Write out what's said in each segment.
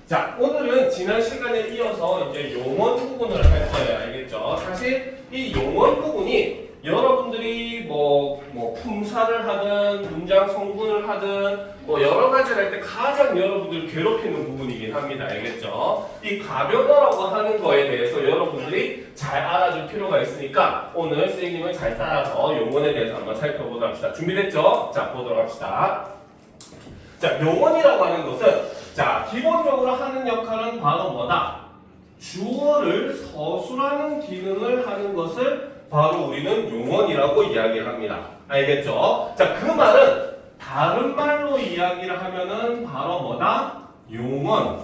자, 오늘은 지난 시간에 이어서 이제 용언 부분을 할 거예요. 알겠죠? 사실 이 용언 부분이 여러분들이 뭐 품사를 하든 문장 성분을 하든 뭐 여러 가지를 할 때 가장 여러분들 괴롭히는 부분이긴 합니다. 알겠죠? 이 가변어라고 하는 거에 대해서 여러분들이 잘 알아줄 필요가 있으니까 오늘 선생님을 잘 따라서 용언에 대해서 한번 살펴보도록 합시다. 준비됐죠? 자, 보도록 합시다. 자, 용언이라고 하는 것은 자, 기본적으로 하는 역할은 바로 뭐다? 주어를 서술하는 기능을 하는 것을 바로 우리는 용언이라고 이야기를 합니다. 알겠죠? 자, 그 말은 다른 말로 이야기를 하면은 바로 뭐다? 용언.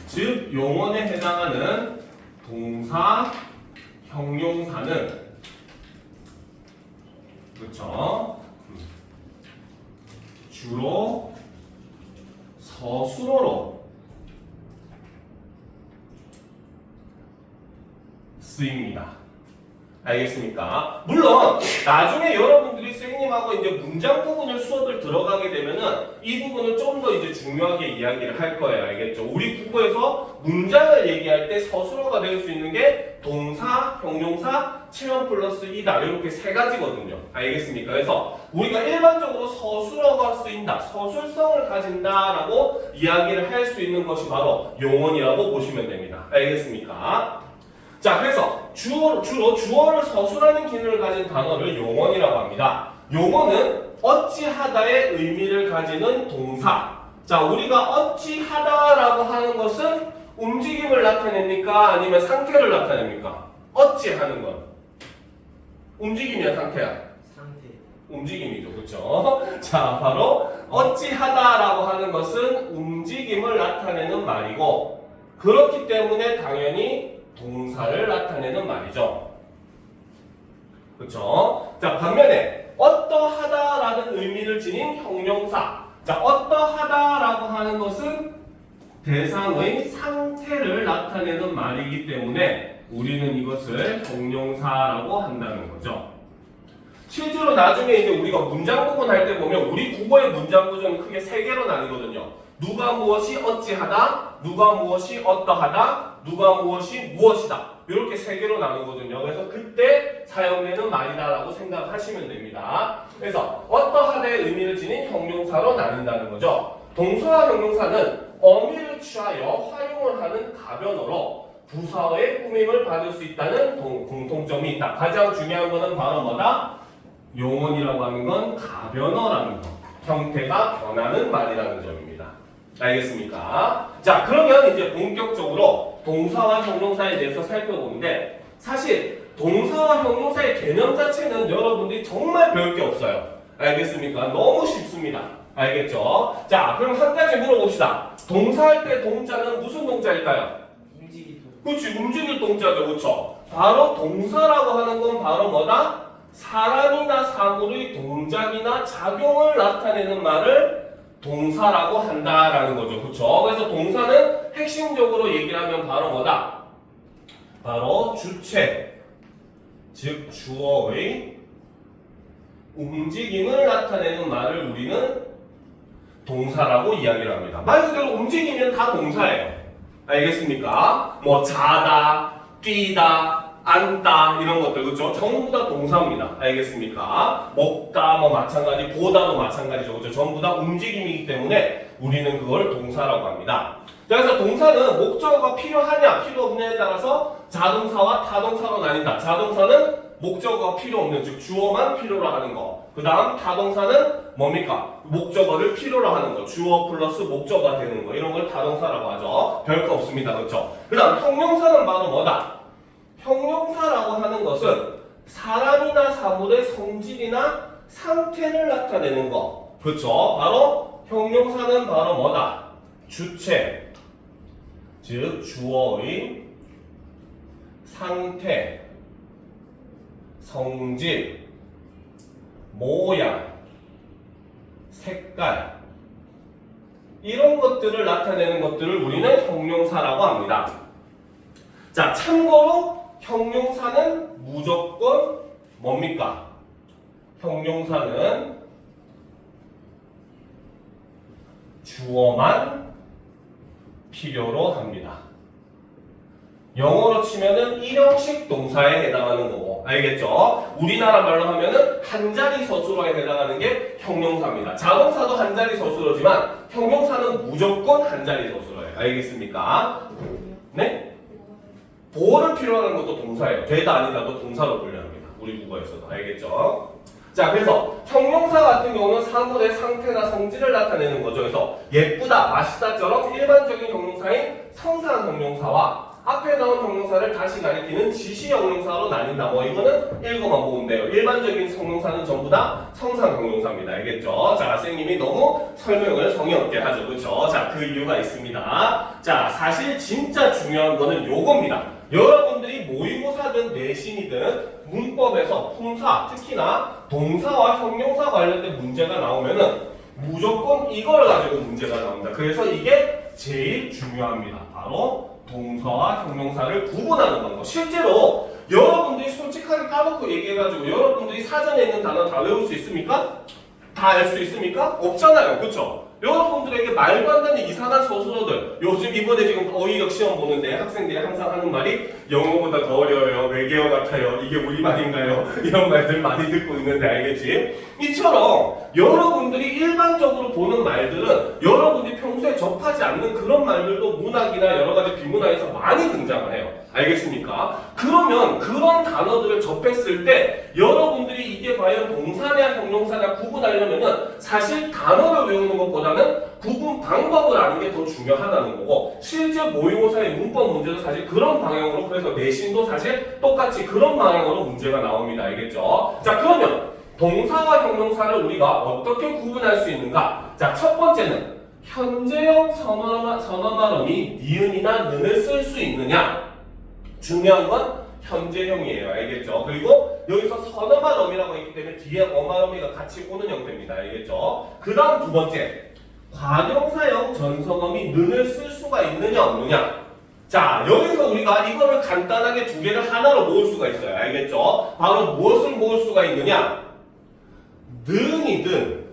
즉, 용언에 해당하는 동사, 형용사는 그렇죠? 주로 서술어로 쓰입니다. 알겠습니까? 물론 나중에 여러분들이 선생님하고 이제 문장 부분을 수업을 들어가게 되면은 이 부분을 좀 더 이제 중요하게 이야기를 할 거예요. 알겠죠? 우리 국어에서 문장을 얘기할 때 서술어가 될 수 있는 게 동사, 형용사, 체험 플러스 이다 이렇게 세 가지거든요. 알겠습니까? 그래서 우리가 일반적으로 서술어가 쓰인다, 서술성을 가진다라고 이야기를 할 수 있는 것이 바로 용언이라고 보시면 됩니다. 알겠습니까? 자, 그래서 주로 주어를 서술하는 기능을 가진 단어를 용언이라고 합니다. 용언은 어찌하다의 의미를 가지는 동사. 자, 우리가 어찌하다라고 하는 것은 움직임을 나타냅니까? 아니면 상태를 나타냅니까? 어찌하는 건 움직임이야, 상태야? 상태. 움직임이죠, 그렇죠? 자, 바로 어찌하다라고 하는 것은 움직임을 나타내는 말이고 그렇기 때문에 당연히 동사를 나타내는 말이죠. 그렇죠? 자, 반면에 어떠하다라는 의미를 지닌 형용사. 자, 어떠하다라고 하는 것은 대상의 상태를 나타내는 말이기 때문에 우리는 이것을 형용사라고 한다는 거죠. 실제로 나중에 이제 우리가 문장 구분 할 때 보면 우리 국어의 문장 구조는 크게 세 개로 나뉘거든요. 누가 무엇이 어찌하다, 누가 무엇이 어떠하다, 누가 무엇이 무엇이다. 이렇게 세 개로 나누거든요. 그래서 그때 사용되는 말이다라고 생각하시면 됩니다. 그래서 어떠하다의 의미를 지닌 형용사로 나눈다는 거죠. 동사와 형용사는 어미를 취하여 활용을 하는 가변어로 부사어의 꾸밈을 받을 수 있다는 공통점이 있다. 가장 중요한 거는 바로 뭐다? 용언이라고 하는 건 가변어라는 거. 형태가 변하는 말이라는 점입니다. 알겠습니까? 자, 그러면 이제 본격적으로 동사와 형용사에 대해서 살펴보는데 사실 동사와 형용사의 개념 자체는 여러분들이 정말 배울 게 없어요. 알겠습니까? 너무 쉽습니다. 알겠죠? 자, 그럼 한 가지 물어봅시다. 동사할 때 동자는 무슨 동자일까요? 움직이도. 그렇지, 움직일 동자죠. 그렇죠? 바로 동사라고 하는 건 바로 뭐다? 사람이나 사물의 동작이나 작용을 나타내는 말을 동사라고 한다라는 거죠. 그렇죠? 그래서 동사는 핵심적으로 얘기를 하면 바로 뭐다? 바로 주체, 즉 주어의 움직임을 나타내는 말을 우리는 동사라고 이야기를 합니다. 말 그대로 움직이면 다 동사예요. 알겠습니까? 뭐 자다, 뛰다, 앉다 이런 것들 그렇죠? 전부 다 동사입니다. 알겠습니까? 먹다 뭐 마찬가지, 보다도 마찬가지죠. 그렇죠? 전부 다 움직임이기 때문에 우리는 그걸 동사라고 합니다. 그래서 동사는 목적어가 필요하냐 필요 없냐에 따라서 자동사와 타동사로 나뉜다. 자동사는 목적어가 필요 없는 즉 주어만 필요로 하는 거. 그 다음 타동사는 뭡니까? 목적어를 필요로 하는 거. 주어 플러스 목적어가 되는 거. 이런 걸 타동사라고 하죠. 별거 없습니다. 그렇죠? 그 다음 형용사는 바로 뭐다? 형용사라고 하는 것은 사람이나 사물의 성질이나 상태를 나타내는 거. 그렇죠? 바로 형용사는 바로 뭐다? 주체, 즉 주어의 상태, 성질, 모양, 색깔 이런 것들을 나타내는 것들을 우리는 형용사라고 합니다. 자, 참고로 형용사는 무조건 뭡니까? 형용사는 주어만 필요로 합니다. 영어로 치면은 일형식 동사에 해당하는 거고, 알겠죠? 우리나라 말로 하면은 한 자리 서술어에 해당하는 게 형용사입니다. 자동사도 한 자리 서술어지만 형용사는 무조건 한 자리 서술어예요. 알겠습니까? 네? 보호를 필요로 하는 것도 동사예요. 되다 아니다도 동사로 분류합니다. 우리 국어에서도. 알겠죠? 자, 그래서 형용사 같은 경우는 사물의 상태나 성질을 나타내는 거죠. 그래서 예쁘다, 맛있다처럼 일반적인 형용사인 성사한 형용사와 앞에 나온 형용사를 다시 가리키는 지시 형용사로 나뉜다. 뭐 이거는 읽어만 보면 돼요. 일반적인 형용사는 전부 다 성상 형용사입니다. 알겠죠? 자, 선생님이 너무 설명을 성의 없게 하죠. 그렇죠? 자, 그 이유가 있습니다. 자, 사실 진짜 중요한 거는 요겁니다. 여러분들이 모의고사든 내신이든 문법에서 품사, 특히나 동사와 형용사 관련된 문제가 나오면은 무조건 이걸 가지고 문제가 나옵니다. 그래서 이게 제일 중요합니다. 바로 동사와 형용사를 구분하는 방법. 실제로 여러분들이 솔직하게 까놓고 얘기해가지고 여러분들이 사전에 있는 단어 다 외울 수 있습니까? 다 알 수 있습니까? 없잖아요. 그쵸? 여러분들에게 말도 안 되는 이상한 서술어들, 요즘 이번에 지금 어휘력 시험 보는데 학생들이 항상 하는 말이 영어보다 더 어려워요, 외계어 같아요, 이게 우리말인가요? 이런 말들 많이 듣고 있는데 알겠지? 이처럼 여러분들이 일반적으로 보는 말들은 여러분들이 평소에 접하지 않는 그런 말들도 문학이나 여러 가지 비문학에서 많이 등장을 해요. 알겠습니까? 그러면 그런 단어들을 접했을 때 여러분들이 이게 과연 동사냐 형용사냐 구분하려면은 사실 단어를 외우는 것보다는 구분 방법을 아는 게 더 중요하다는 거고, 실제 모의고사의 문법 문제도 사실 그런 방향으로, 그래서 내신도 사실 똑같이 그런 방향으로 문제가 나옵니다. 알겠죠? 자, 그러면 동사와 형용사를 우리가 어떻게 구분할 수 있는가? 자, 첫 번째는 현재형 선어 발음이 니은이나 는을 쓸 수 있느냐? 중요한 건 현재형이에요. 알겠죠? 그리고 여기서 선어 발음이라고 있기 때문에 뒤에 어마어미가 같이 오는 형태입니다. 알겠죠? 그 다음 두 번째, 관용사형 전성어미 는을 쓸 수가 있느냐 없느냐? 자, 여기서 우리가 이거를 간단하게 두 개를 하나로 모을 수가 있어요. 알겠죠? 바로 무엇을 모을 수가 있느냐? 는이든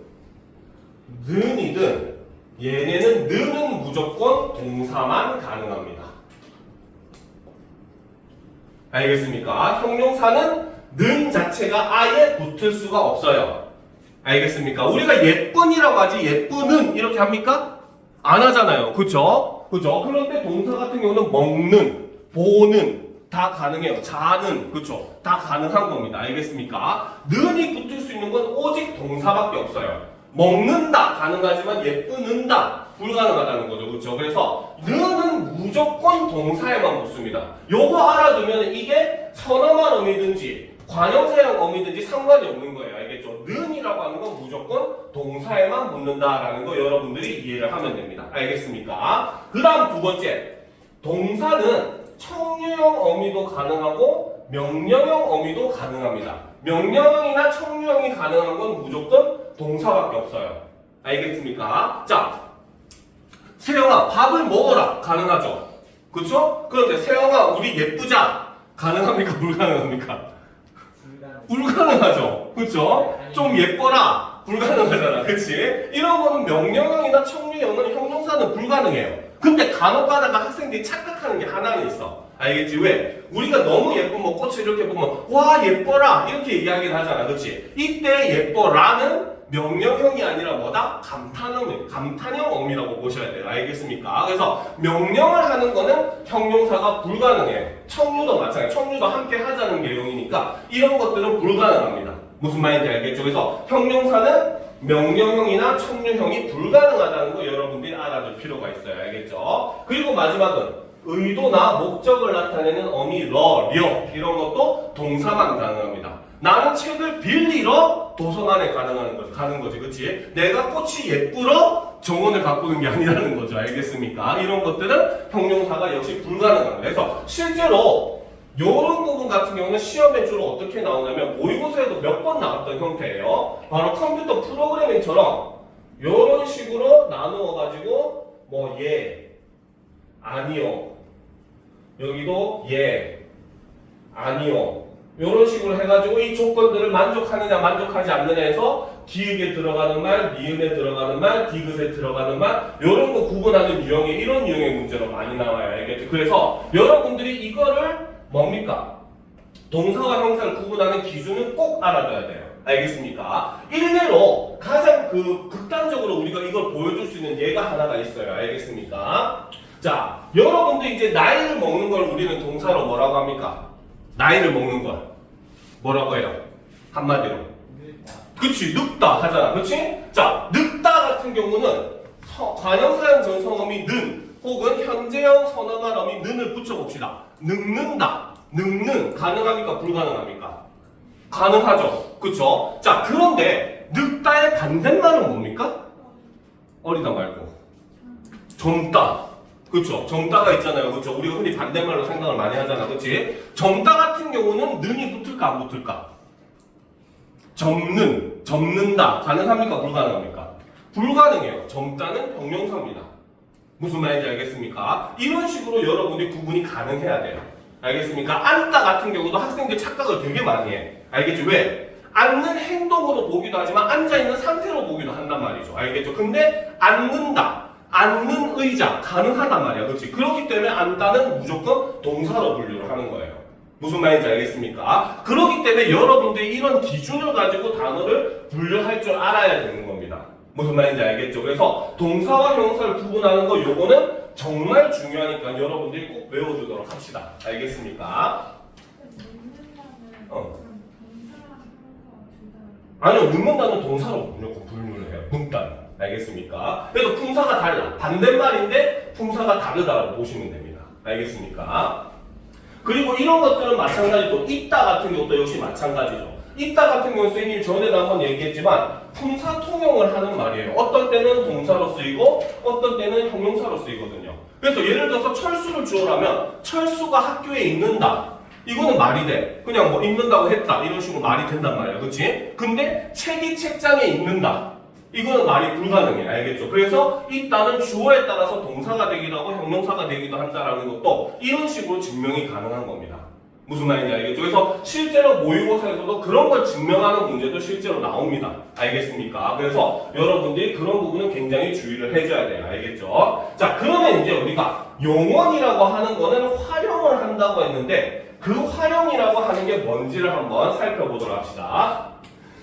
얘네는 는은 무조건 동사만 가능합니다. 알겠습니까? 형용사는 는 자체가 아예 붙을 수가 없어요. 알겠습니까? 우리가 예쁜이라고 하지 예쁘는 이렇게 합니까? 안 하잖아요. 그쵸? 그런데 동사 같은 경우는 먹는, 보는 다 가능해요. 자는, 그쵸? 다 가능한 겁니다. 알겠습니까? 는이 붙을 수 있는 건 오직 동사밖에 없어요. 먹는다 가능하지만 예쁘는다 불가능하다는 거죠. 그렇죠? 그래서 는은 무조건 동사에만 붙습니다. 요거 알아두면 이게 선어만 어미든지 관형사형 어미든지 상관이 없는 거예요. 알겠죠? 는이라고 하는 건 무조건 동사에만 붙는다라는 거 여러분들이 이해를 하면 됩니다. 알겠습니까? 그 다음 두 번째, 동사는 청유형 어미도 가능하고 명령형 어미도 가능합니다. 명령형이나 청유형이 가능한 건 무조건 동사밖에 없어요. 알겠습니까? 자, 세영아 밥을 먹어라 가능하죠? 그쵸? 그런데 세영아 우리 예쁘자 가능합니까? 불가능합니까? 불가능하죠? 그쵸? 좀 예뻐라 불가능하잖아. 그치? 이런 거는 명령형이나 청유형은 형용사는 불가능해요. 근데 간혹 가다가 학생들이 착각하는 게 하나는 있어. 알겠지? 왜? 우리가 너무 예쁜 뭐 꽃을 이렇게 보면 와 예뻐라 이렇게 이야기를 하잖아. 그치? 이때 예뻐라는 명령형이 아니라 뭐다? 감탄형 어미라고 보셔야 돼요. 알겠습니까? 그래서 명령을 하는 거는 형용사가 불가능해요. 청유도 마찬가지예요. 청유도 함께 하자는 내용이니까 이런 것들은 불가능합니다. 무슨 말인지 알겠죠? 그래서 형용사는 명령형이나 청유형이 불가능하다는 거 여러분들이 알아둘 필요가 있어요. 알겠죠? 그리고 마지막은 의도나 목적을 나타내는 어미 려 이런 것도 동사만 가능합니다. 나는 책을 빌리러 도서관에 가는 거지, 그치? 내가 꽃이 예쁘러 정원을 가꾸는 게 아니라는 거죠. 알겠습니까? 이런 것들은 형용사가 역시 불가능합니다. 그래서 실제로 이런 부분 같은 경우는 시험에 주로 어떻게 나오냐면 모의고사에도 몇 번 나왔던 형태예요. 바로 컴퓨터 프로그래밍처럼 이런 식으로 나누어가지고 뭐 예, 아니요, 여기도 예, 아니요 이런 식으로 해가지고 이 조건들을 만족하느냐 만족하지 않느냐 해서 기읍에 들어가는 말, 니은에 들어가는 말, 디귿에 들어가는 말 이런 거 구분하는 유형의 이런 유형의 문제로 많이 나와요. 알겠죠? 그래서 여러분들이 이거를 뭡니까? 동사와 형사를 구분하는 기준은 꼭 알아둬야 돼요. 알겠습니까? 일례로 가장 극단적으로 우리가 이걸 보여줄 수 있는 예가 하나가 있어요. 알겠습니까? 자, 여러분들 이제 나이를 먹는 걸 우리는 동사로 뭐라고 합니까? 나이를 먹는 걸 뭐라고 해요? 한마디로. 그치, 늙다 하잖아. 그치? 자, 늙다 같은 경우는 관형사형 전성어미 는 혹은 현재형 선어말어미 는을 붙여봅시다. 늙는다. 늙는 가능합니까? 불가능합니까? 가능하죠. 그쵸? 자, 그런데 늙다의 반대말은 뭡니까? 어리다 말고 젊다. 그쵸? 젊다가 있잖아요. 그쵸? 우리가 흔히 반대말로 생각을 많이 하잖아. 그치? 젊다 같은 경우는 는이 붙을까 안 붙을까? 젊는다. 가능합니까? 불가능합니까? 불가능해요. 젊다는 형용사입니다. 무슨 말인지 알겠습니까? 이런 식으로 여러분들이 구분이 가능해야 돼요. 알겠습니까? 앉다 같은 경우도 학생들 착각을 되게 많이 해. 알겠죠? 왜? 앉는 행동으로 보기도 하지만 앉아있는 상태로 보기도 한단 말이죠. 알겠죠? 근데 앉는다. 앉는 의자 가능하단 말이야. 그렇지? 그렇기 때문에 앉다는 무조건 동사로 분류를 하는 거예요. 무슨 말인지 알겠습니까? 그렇기 때문에 여러분들이 이런 기준을 가지고 단어를 분류할 줄 알아야 되는 겁니다. 무슨 말인지 알겠죠? 그래서 동사와 형용사를 구분하는 거 요거는 정말 중요하니까 여러분들이 꼭 외워두도록 합시다. 알겠습니까? 아니요, 늙는다는 동사로 무조건 분류를 해요. 늙다는. 알겠습니까? 그래서 품사가 달라. 반대말인데 품사가 다르다고 보시면 됩니다. 알겠습니까? 그리고 이런 것들은 마찬가지로 있다 같은 경우도 역시 마찬가지죠. 있다 같은 경우 선생님이 전에도 한번 얘기했지만 품사 통용을 하는 말이에요. 어떤 때는 동사로 쓰이고 어떤 때는 형용사로 쓰이거든요. 그래서 예를 들어서 철수를 주어라면 철수가 학교에 있는다. 이거는 말이 돼. 그냥 뭐 읽는다고 했다. 이런 식으로 말이 된단 말이야. 그치? 근데 책이 책장에 있는다. 이거는 말이 불가능해. 알겠죠? 그래서 있다는 주어에 따라서 동사가 되기도 하고 형용사가 되기도 한다라는 것도 이런 식으로 증명이 가능한 겁니다. 무슨 말인지 알겠죠? 그래서 실제로 모의고사에서도 그런 걸 증명하는 문제도 실제로 나옵니다. 알겠습니까? 그래서 여러분들이 그런 부분은 굉장히 주의를 해줘야 돼요. 알겠죠? 자, 그러면 이제 우리가 용언이라고 하는 거는 활용을 한다고 했는데 그 활용이라고 하는 게 뭔지를 한번 살펴보도록 합시다.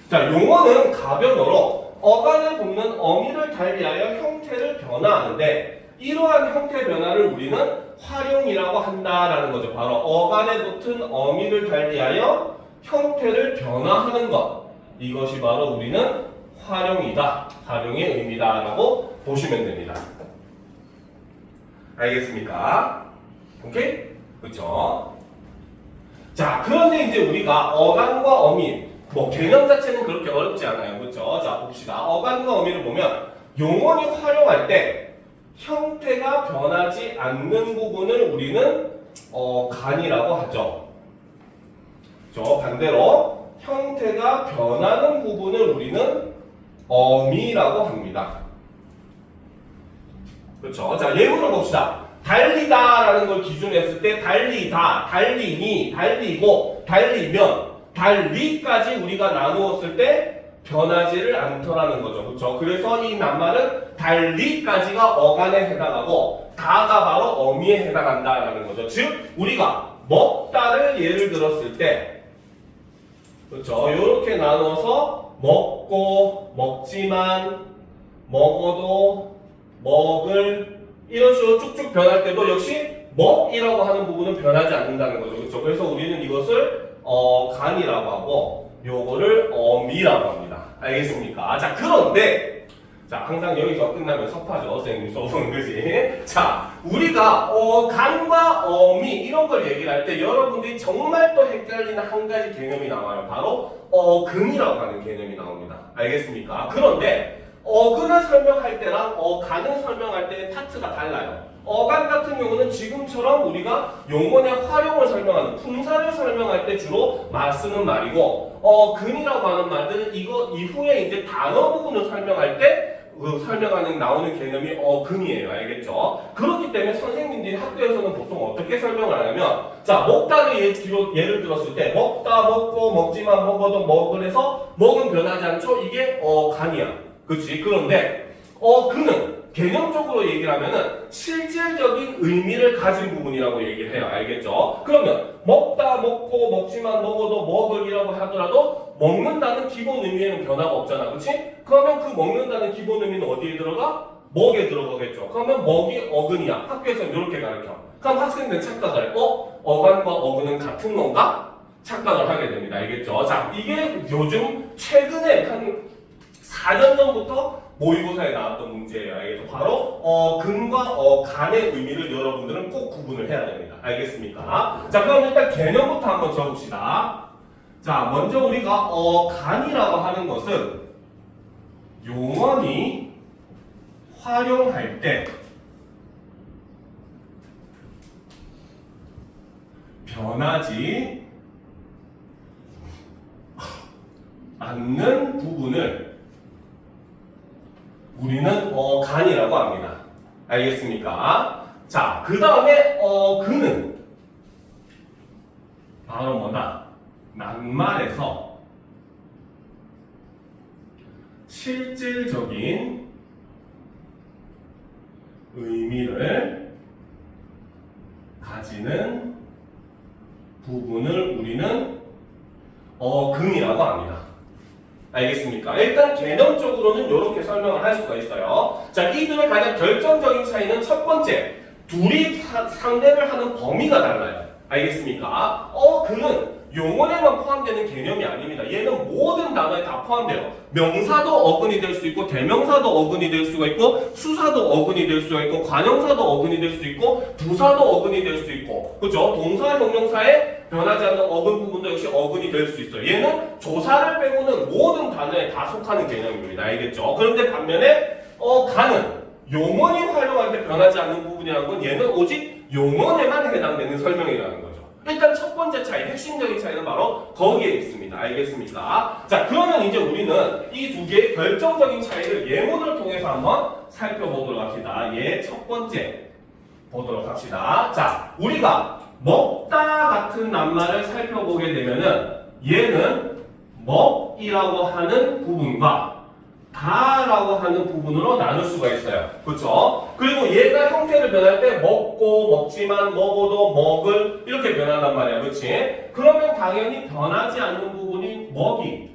자, 용언은 가변어로 어간에 붙는 어미를 달리하여 형태를 변화하는데 이러한 형태 변화를 우리는 활용이라고 한다라는 거죠. 바로 어간에 붙은 어미를 달리하여 형태를 변화하는 것. 이것이 바로 우리는 활용이다. 활용의 의미다라고 보시면 됩니다. 알겠습니까? 오케이? 그렇죠? 자, 그런데 이제 우리가 어간과 어미 뭐 개념 자체는 그렇게 어렵지 않아요. 그렇죠? 자, 봅시다. 어간과 어미를 보면 용언이 활용할 때 형태가 변하지 않는 부분을 우리는 간이라고 하죠. 그렇죠? 반대로 형태가 변하는 부분을 우리는 어미라고 합니다. 그렇죠? 자, 예문을 봅시다. 달리다라는 걸 기준했을 때 달리다, 달리니, 달리고, 달리면 달리까지 우리가 나누었을 때 변하지를 않더라는 거죠. 그렇죠? 그래서 이 낱말은 달리까지가 어간에 해당하고 다가 바로 어미에 해당한다라는 거죠. 즉 우리가 먹다를 예를 들었을 때 그렇죠? 이렇게 나눠서 먹고, 먹지만, 먹어도, 먹을 이런 식으로 쭉쭉 변할 때도 역시 먹이라고 하는 부분은 변하지 않는다는 거죠. 그렇죠? 그래서 우리는 이것을 간이라고 하고 요거를 어미라고 합니다. 알겠습니까? 자, 그런데 자, 항상 여기서 끝나면 섭하죠. 선생님 써보는 거지. 자, 우리가 간과 어미 이런 걸 얘기를 할 때 여러분들이 정말 또 헷갈리는 한 가지 개념이 나와요. 바로 어근이라고 하는 개념이 나옵니다. 알겠습니까? 그런데 어근을 설명할 때랑 어간을 설명할 때의 파트가 달라요. 어간 같은 경우는 지금처럼 우리가 용언의 활용을 설명하는 품사를 설명할 때 주로 쓰는 말이고 어근이라고 하는 말들은 이거 이후에 이제 단어 부분을 설명할 때 설명하는 나오는 개념이 어근이에요. 알겠죠? 그렇기 때문에 선생님들이 학교에서는 보통 어떻게 설명을 하냐면 자 먹다를 예를 들었을 때 먹다 먹고 먹지만 먹어도 먹을 해서 먹은 변하지 않죠? 이게 간이야. 그치? 그런데 근은 개념적으로 얘기를 하면은 실질적인 의미를 가진 부분이라고 얘기를 해요. 알겠죠? 그러면 먹다 먹고 먹지만 먹어도 먹을이라고 하더라도 먹는다는 기본 의미에는 변화가 없잖아. 그치? 그러면 그 먹는다는 기본 의미는 어디에 들어가? 먹에 들어가겠죠. 그러면 먹이 어근이야. 학교에서는 이렇게 가르쳐. 그럼 학생들은 착각을 해. 어간과 어근은 같은 건가? 착각을 하게 됩니다. 알겠죠? 자, 이게 요즘 최근에 한 4년 전부터 모의고사에 나왔던 문제예요. 알겠죠? 바로 근과 간의 의미를 여러분들은 꼭 구분을 해야 됩니다. 알겠습니까? 자, 그럼 일단 개념부터 한번 적읍시다. 자, 먼저 우리가 간이라고 하는 것은 용언이 활용할 때 변하지 않는 부분을 우리는 간이라고 합니다. 알겠습니까? 자, 그 다음에 근은 바로 뭐다? 낱말에서 실질적인 의미를 가지는 부분을 우리는 근이라고 합니다. 알겠습니까? 일단 개념적으로는 이렇게 설명을 할 수가 있어요. 자, 이들의 가장 결정적인 차이는 첫 번째, 둘이 상대를 하는 범위가 달라요. 알겠습니까? 그는 용언에만 포함되는 개념이 아닙니다. 얘는 모든 단어에 다 포함돼요. 명사도 어근이 될 수 있고, 대명사도 어근이 될 수가 있고, 수사도 어근이 될 수가 있고, 관형사도 어근이 될 수 있고, 부사도 어근이 될 수 있고, 그죠? 동사, 명령사에 변하지 않는 어근 부분도 역시 어근이 될 수 있어요. 얘는 조사를 빼고는 모든 단어에 다 속하는 개념입니다. 알겠죠? 그런데 반면에 간은 용언이 활용할 때 변하지 않는 부분이라는 건 얘는 오직 용언에만 해당되는 설명이라는 거죠. 일단 첫 번째 차이, 핵심적인 차이는 바로 거기에 있습니다. 알겠습니까? 자, 그러면 이제 우리는 이 두 개의 결정적인 차이를 예문을 통해서 한번 살펴보도록 합시다. 첫 번째 보도록 합시다. 자, 우리가 먹다 같은 낱말을 살펴보게 되면은 얘는 먹이라고 하는 부분과 다라고 하는 부분으로 나눌 수가 있어요. 그렇죠? 그리고 얘가 형태를 변할 때 먹고 먹지만 먹어도 먹을 이렇게 변한단 말이야. 그렇지? 그러면 당연히 변하지 않는 부분이 먹이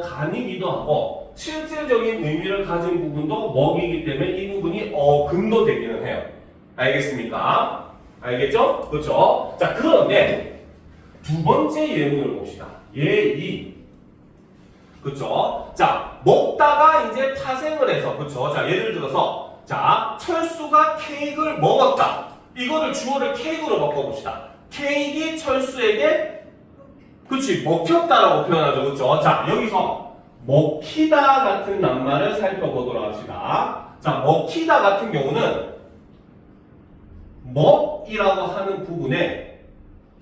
간이기도 하고 실질적인 의미를 가진 부분도 먹이기 때문에 이 부분이 근도 되기는 해요. 알겠습니까? 알겠죠? 그렇죠? 자, 그런데 두 번째 예문을 봅시다. 예2. 그쵸? 자, 먹다가 이제 파생을 해서, 그쵸? 자, 예를 들어서, 자, 철수가 케이크를 먹었다. 이거를 주어를 케이크로 바꿔봅시다. 케이크이 철수에게, 그치, 먹혔다라고 표현하죠. 그쵸? 자, 여기서, 먹히다 같은 낱말을 살펴보도록 합시다. 자, 먹히다 같은 경우는, 먹이라고 하는 부분에,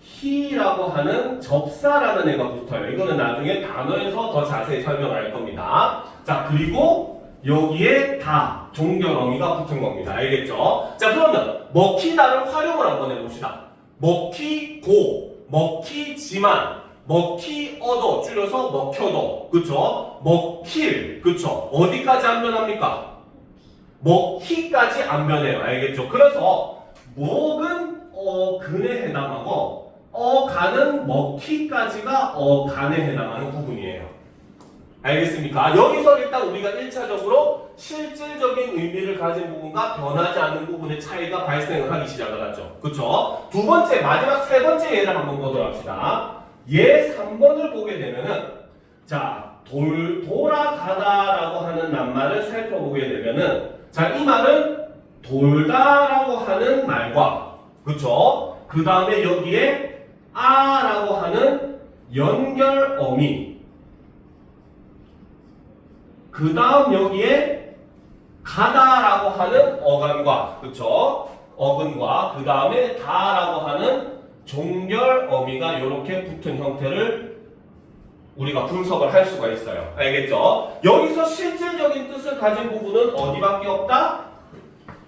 히라고 하는 접사라는 애가 붙어요. 이거는 나중에 단어에서 더 자세히 설명할 겁니다. 자, 그리고 여기에 다 종결어미가 붙은 겁니다. 알겠죠? 자, 그러면 먹히다를 활용을 한번 해봅시다. 먹히고, 먹히지만, 먹히어도 줄여서 먹혀도, 그쵸? 먹힐, 그쵸? 어디까지 안 변합니까? 먹히까지 안 변해요. 알겠죠? 그래서 목은 근에 해당하고 간은 먹히까지가 간에 해당하는 부분이에요. 알겠습니까? 여기서 일단 우리가 1차적으로 실질적인 의미를 가진 부분과 변하지 않는 부분의 차이가 발생을 하기 시작을 하죠. 그쵸? 두 번째, 마지막 세 번째 예를 한번 보도록 합시다. 예 3번을 보게 되면은, 자, 돌아가다라고 하는 낱말을 살펴보게 되면은, 자, 이 말은 돌다라고 하는 말과, 그쵸? 그 다음에 여기에 아라고 하는 연결어미, 그 다음 여기에 가다라고 하는 어간과, 그쵸? 어근과, 그 다음에 다라고 하는 종결어미가 이렇게 붙은 형태를 우리가 분석을 할 수가 있어요. 알겠죠? 여기서 실질적인 뜻을 가진 부분은 어디밖에 없다?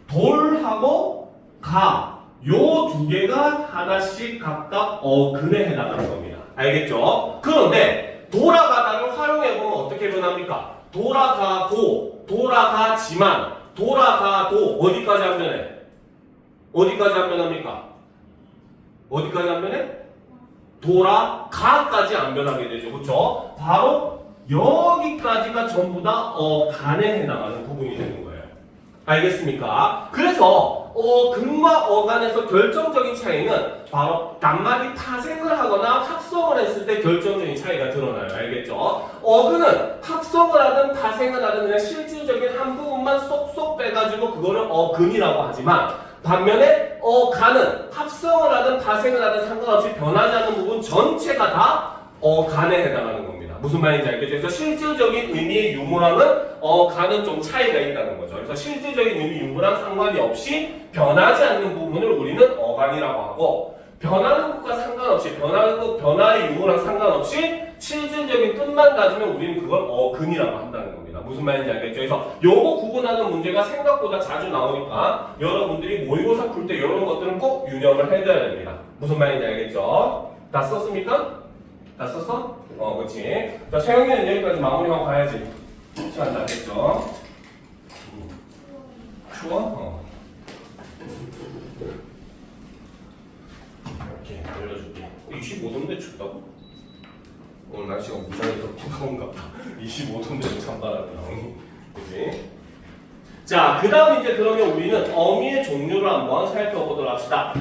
돌하고 가. 요 두 개가 하나씩 각각 어근에 해당하는 겁니다. 알겠죠? 그런데 돌아가다를 활용해보면 어떻게 변합니까? 돌아가고, 돌아가지만, 돌아가도 어디까지 안 변해? 어디까지 안 변합니까? 어디까지 안 변해? 돌아가까지 안 변하게 되죠. 그렇죠? 바로 여기까지가 전부 다 어간에 해당하는 부분이 되는 거예요. 알겠습니까? 그래서 어근과 어간에서 결정적인 차이는 바로 단말이 타생을 하거나 합성을 했을 때 결정적인 차이가 드러나요. 알겠죠? 어근은 합성을 하든 타생을 하든 그냥 실질적인 한 부분만 쏙쏙 빼가지고 그거를 어근이라고 하지만 반면에 어간은 합성을 하든 타생을 하든 상관없이 변하지 않는 부분 전체가 다 어간에 해당하는 겁니다. 무슨 말인지 알겠죠? 그래서 실질적인 의미의 유무랑은 어간은 좀 차이가 있다는 거죠. 그래서 실질적인 의미 유무랑 상관이 없이 변하지 않는 부분을 우리는 어간이라고 하고 변하는 것과 상관없이 변하는 것, 변화의 유무랑 상관없이 실질적인 뜻만 가지면 우리는 그걸 어근이라고 한다는 겁니다. 무슨 말인지 알겠죠? 그래서 요거 구분하는 문제가 생각보다 자주 나오니까 여러분들이 모의고사 풀 때 이런 것들은 꼭 유념을 해줘야 됩니다. 무슨 말인지 알겠죠? 다 썼습니까? 다 썼어? 그렇지. 자, 최영이는 여기까지 마무리하고 가야지. 시간 다 됐죠? 추워? 이렇게 알려줄게. 25도인데 춥다고? 오늘 날씨가 무지하게 덥긴 한가 보다. 25도인데도 찬바람이 나오니. 그치? 자, 그 다음 이제 그러면 우리는 어미의 종류를 한번 살펴보도록 합시다.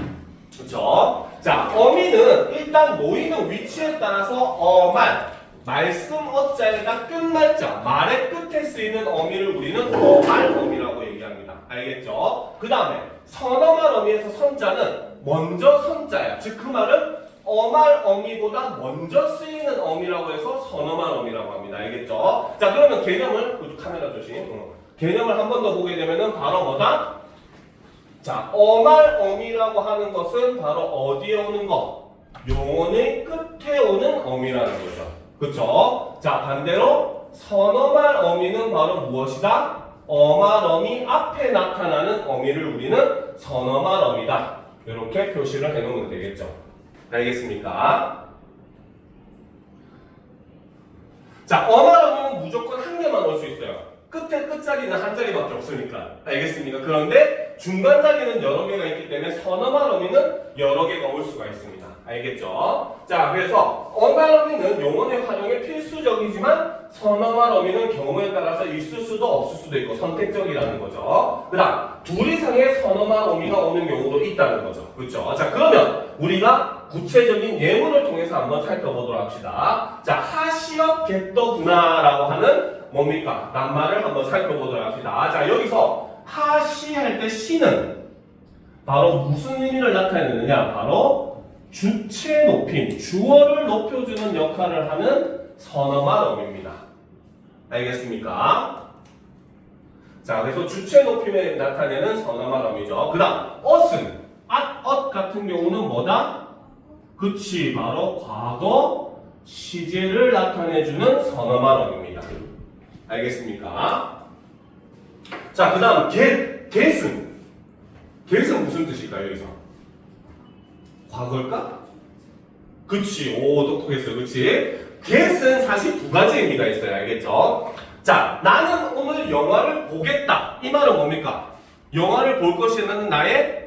그쵸? 자, 어미는 일단 놓이는 위치에 따라서 말씀 어자에다 끝말자, 말의 끝에 쓰이는 어미를 우리는 어말어미라고 얘기합니다. 알겠죠? 그 다음에 선어말 어미에서 선자는 먼저 선자야. 즉 그 말은 어말 어미보다 먼저 쓰이는 어미라고 해서 선어말 어미라고 합니다. 알겠죠? 자, 그러면 개념을 카메라 조심. 개념을 한 번 더 보게 되면은 바로 뭐다? 자, 어말 어미라고 하는 것은 바로 어디에 오는 거? 용언의 끝에 오는 어미라는 거죠. 그쵸? 자, 반대로 선어말 어미는 바로 무엇이다? 어말 어미 앞에 나타나는 어미를 우리는 선어말 어미다. 이렇게 표시를 해놓으면 되겠죠. 알겠습니까? 자, 어말 어미는 무조건 한 개만 올 수 있어요. 끝에 끝자리는 한 자리밖에 없으니까. 알겠습니까? 그런데 중간 자리는 여러 개가 있기 때문에 선어말 어미는 여러 개가 올 수가 있습니다. 알겠죠? 자, 그래서 어말 어미는 용언의 활용에 필수적이지만 선어말 어미는 경우에 따라서 있을 수도 없을 수도 있고 선택적이라는 거죠. 그 다음 둘 이상의 선어말 어미가 오는 경우도 있다는 거죠. 그렇죠? 자, 그러면 우리가 구체적인 예문을 통해서 한번 살펴보도록 합시다. 자, 하시업 겟더구나라고 하는 뭡니까? 낱말을 한번 살펴보도록 합시다. 자, 여기서 하시 할 때 시는 바로 무슨 의미를 나타내느냐? 바로 주체 높임, 주어를 높여주는 역할을 하는 선어말 어미입니다. 알겠습니까? 자, 그래서 주체 높임에 나타내는 선어말 어미죠. 그 다음 엇은 엇 같은 경우는 뭐다? 그치, 바로 과거 시제를 나타내주는 선어말 어미입니다. 알겠습니까? 자, 그 다음 get은 무슨 뜻일까요? 여기서 과거일까? 그치, 오, 똑똑했어요. 그치? get은 사실 두 가지 의미가 있어요. 알겠죠? 자, 나는 오늘 영화를 보겠다. 이 말은 뭡니까? 영화를 볼 것이라는 나의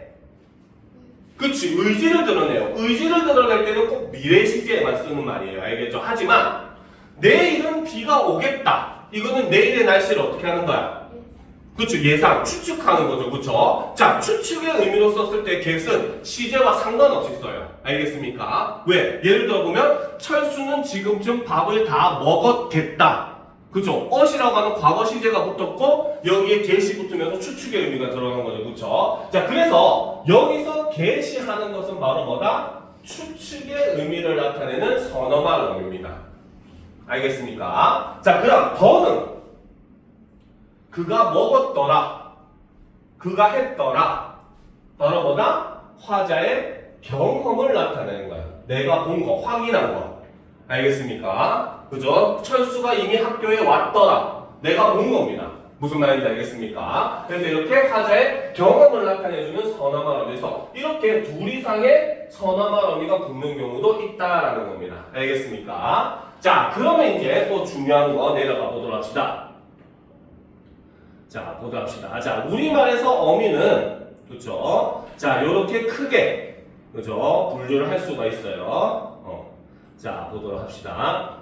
그치, 의지를 드러내요. 의지를 드러낼 때는 꼭 미래 시제에만 쓰는 말이에요. 알겠죠? 하지만 내일은 비가 오겠다. 이거는 내일의 날씨를 어떻게 하는 거야? 그쵸, 예상, 추측하는 거죠. 그쵸? 자, 추측의 의미로 썼을 때 get은 시제와 상관없이 써요. 알겠습니까? 왜? 예를 들어 보면 철수는 지금쯤 밥을 다 먹었겠다. 그죠? 엇이라고 하는 과거 시제가 붙었고 여기에 get이 붙으면서 추측의 의미가 들어간 거죠. 그쵸? 자, 그래서 여기서 get이 하는 것은 바로 뭐다? 추측의 의미를 나타내는 선어말 어미입니다. 알겠습니까? 자, 그 다음 더는 그가 먹었더라, 그가 했더라. 바로 뭐다? 화자의 경험을 나타내는 거야. 내가 본 거, 확인한 거. 알겠습니까? 그죠? 철수가 이미 학교에 왔더라. 내가 본 겁니다. 무슨 말인지 알겠습니까? 그래서 이렇게 하자의 경험을 나타내주는 선어말 어미에서 이렇게 둘 이상의 선어말 어미가 붙는 경우도 있다라는 겁니다. 알겠습니까? 자, 그러면 이제 또 중요한 거 내려가 보도록 합시다. 자, 보도록 합시다. 자, 우리말에서 어미는, 그쵸? 자, 요렇게 크게, 그죠? 분류를 할 수가 있어요. 자, 보도록 합시다.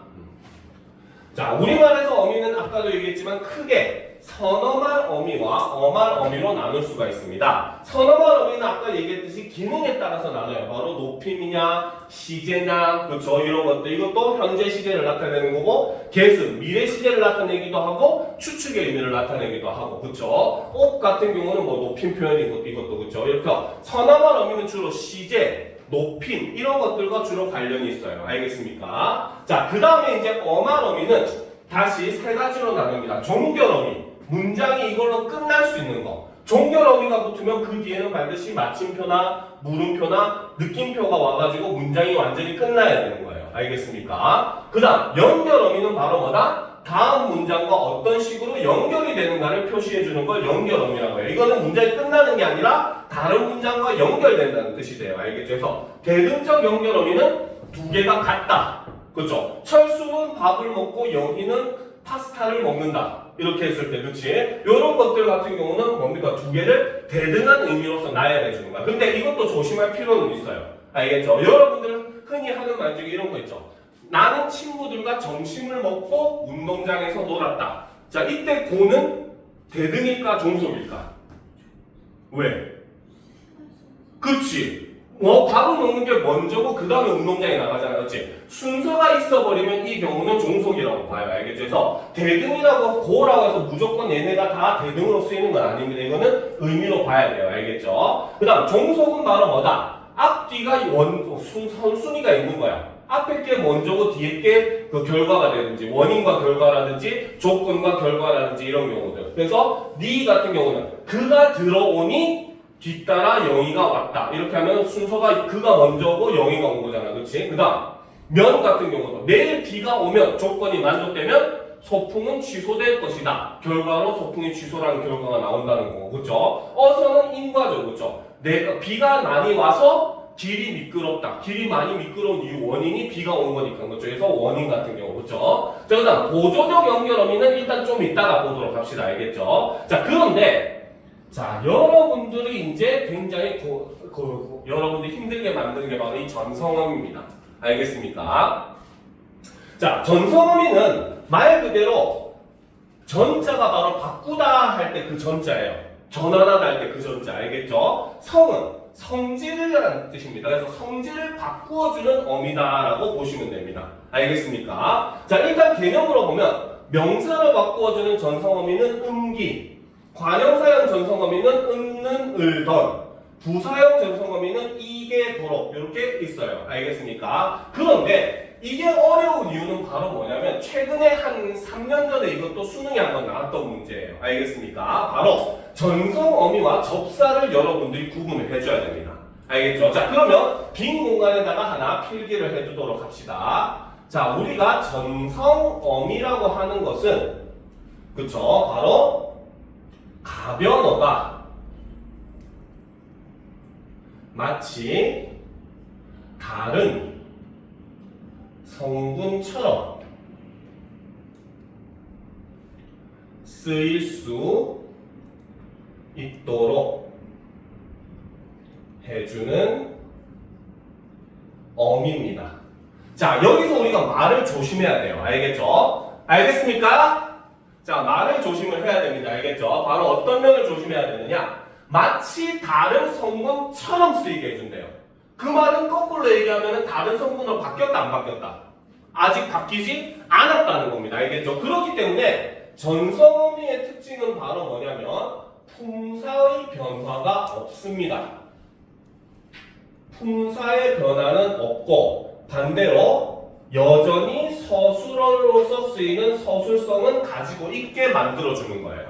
자, 우리말에서 어미는 아까도 얘기했지만 크게 선어말 어미와 어말 어미로 나눌 수가 있습니다. 선어말 어미는 아까 얘기했듯이 기능에 따라서 나눠요. 바로 높임이냐, 시제냐, 그렇죠? 이런 것들. 이것도 현재 시제를 나타내는 거고, 계승, 미래 시제를 나타내기도 하고, 추측의 의미를 나타내기도 하고, 그렇죠? 옥 같은 경우는 뭐 높임 표현인 이것도 그렇죠? 이렇게 선어말 어미는 주로 시제, 높임 이런 것들과 주로 관련이 있어요. 알겠습니까? 자, 그 다음에 이제 어말 어미는 다시 세 가지로 나눕니다. 종결 어미. 문장이 이걸로 끝날 수 있는 거. 종결 어미가 붙으면 그 뒤에는 반드시 마침표나 물음표나 느낌표가 와가지고 문장이 완전히 끝나야 되는 거예요. 알겠습니까? 그 다음 연결 어미는 바로 뭐다? 다음 문장과 어떤 식으로 연결이 되는가를 표시해주는 걸 연결 어미라고 해요. 이거는 문장이 끝나는 게 아니라 다른 문장과 연결된다는 뜻이 돼요. 알겠죠? 그래서 대등적 연결 어미는 두 개가 같다. 그렇죠? 철수는 밥을 먹고 영희는 파스타를 먹는다. 이렇게 했을 때, 그치? 이런 것들 같은 경우는 뭡니까? 두 개를 대등한 의미로서 나열해 주는 거야. 근데 이것도 조심할 필요는 있어요. 알겠죠? 여러분들 흔히 하는 말 중에 이런 거 있죠. 나는 친구들과 점심을 먹고 운동장에서 놀았다. 자, 이때 고는 대등일까 종속일까? 왜? 그치? 밥을 먹는 게 먼저고 그 다음에 운동장에 나가잖아. 그렇지? 순서가 있어버리면 이 경우는 종속이라고 봐요. 알겠죠? 그래서 대등이라고 고라고 해서 무조건 얘네가 다 대등으로 쓰이는 건 아닙니다. 이거는 의미로 봐야 돼요. 알겠죠? 그 다음 종속은 바로 뭐다? 앞뒤가 선순위가 있는 거야. 앞에 게 먼저고 뒤에 게 그 결과가 되든지 원인과 결과라든지 조건과 결과라든지 이런 경우들. 그래서 니 같은 경우는 그가 들어오니 뒤따라 영희가 왔다. 이렇게 하면 순서가 그가 먼저고 영희가 온 거잖아. 그렇지? 그 다음 면 같은 경우도 내일 비가 오면 조건이 만족되면 소풍은 취소될 것이다. 결과로 소풍이 취소라는 결과가 나온다는 거고. 그렇죠? 어서는 인과죠. 그렇죠? 비가 많이 와서 길이 미끄럽다. 길이 많이 미끄러운 이유 원인이 비가 온 거니까. 그렇죠? 그래서 원인 같은 경우. 그렇죠? 자, 그 다음 보조적 연결 어미는 일단 좀 이따가 보도록 합시다. 알겠죠? 자, 그런데 자, 여러분들이 이제 굉장히 여러분들이 힘들게 만드는 게 바로 이 전성어미입니다. 알겠습니까? 자, 전성어미는 말 그대로 전자가 바로 바꾸다 할 때 그 전자예요. 전환하다 할 때 그 전자. 알겠죠? 성은 성질이라는 뜻입니다. 그래서 성질을 바꾸어주는 어미다라고 보시면 됩니다. 알겠습니까? 자, 일단 개념으로 보면 명사로 바꾸어주는 전성어미는 음기, 관형사형 전성어미는 은는 을던, 부사형 전성어미는 이게 도록 이렇게 있어요. 알겠습니까? 그런데 이게 어려운 이유는 바로 뭐냐면 최근에 한 3년 전에 이것도 수능에 한번 나왔던 문제예요. 알겠습니까? 바로 전성어미와 접사를 여러분들이 구분을 해줘야 됩니다. 알겠죠? 자, 그러면 빈 공간에다가 하나 필기를 해두도록 합시다. 자, 우리가 전성어미라고 하는 것은 그쵸? 바로 가변어가 마치 다른 성분처럼 쓰일 수 있도록 해주는 어미입니다. 자, 여기서 우리가 말을 조심해야 돼요. 알겠죠? 알겠습니까? 자, 말을 조심을 해야 됩니다. 알겠죠? 바로 어떤 면을 조심해야 되느냐? 마치 다른 성분처럼 쓰이게 해준대요. 그 말은 거꾸로 얘기하면 다른 성분으로 바뀌었다 안 바뀌었다? 아직 바뀌지 않았다는 겁니다. 알겠죠? 그렇기 때문에 전성어미의 특징은 바로 뭐냐면 품사의 변화가 없습니다. 품사의 변화는 없고 반대로 여전히 서술어로서 쓰이는 서술성은 가지고 있게 만들어주는 거예요.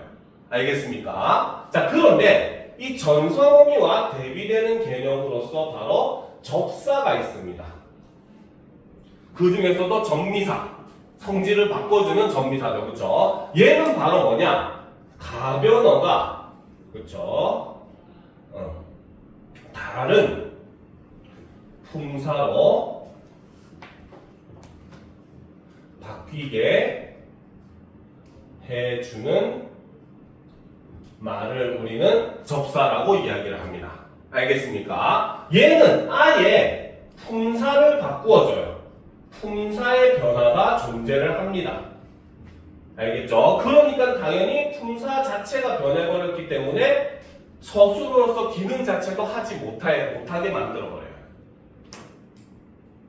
알겠습니까? 자, 그런데 이 전성어미와 대비되는 개념으로서 바로 접사가 있습니다. 그 중에서도 접미사, 성질을 바꿔주는 전미사죠. 그쵸? 얘는 바로 뭐냐? 가변어가, 그쵸? 다른 품사로 바뀌게 해주는 말을 우리는 접사라고 이야기를 합니다. 알겠습니까? 얘는 아예 품사를 바꾸어줘요. 품사의 변화가 존재를 합니다. 알겠죠? 그러니까 당연히 품사 자체가 변해버렸기 때문에 서술로서 기능 자체도 하지 못하게 만들어버려요.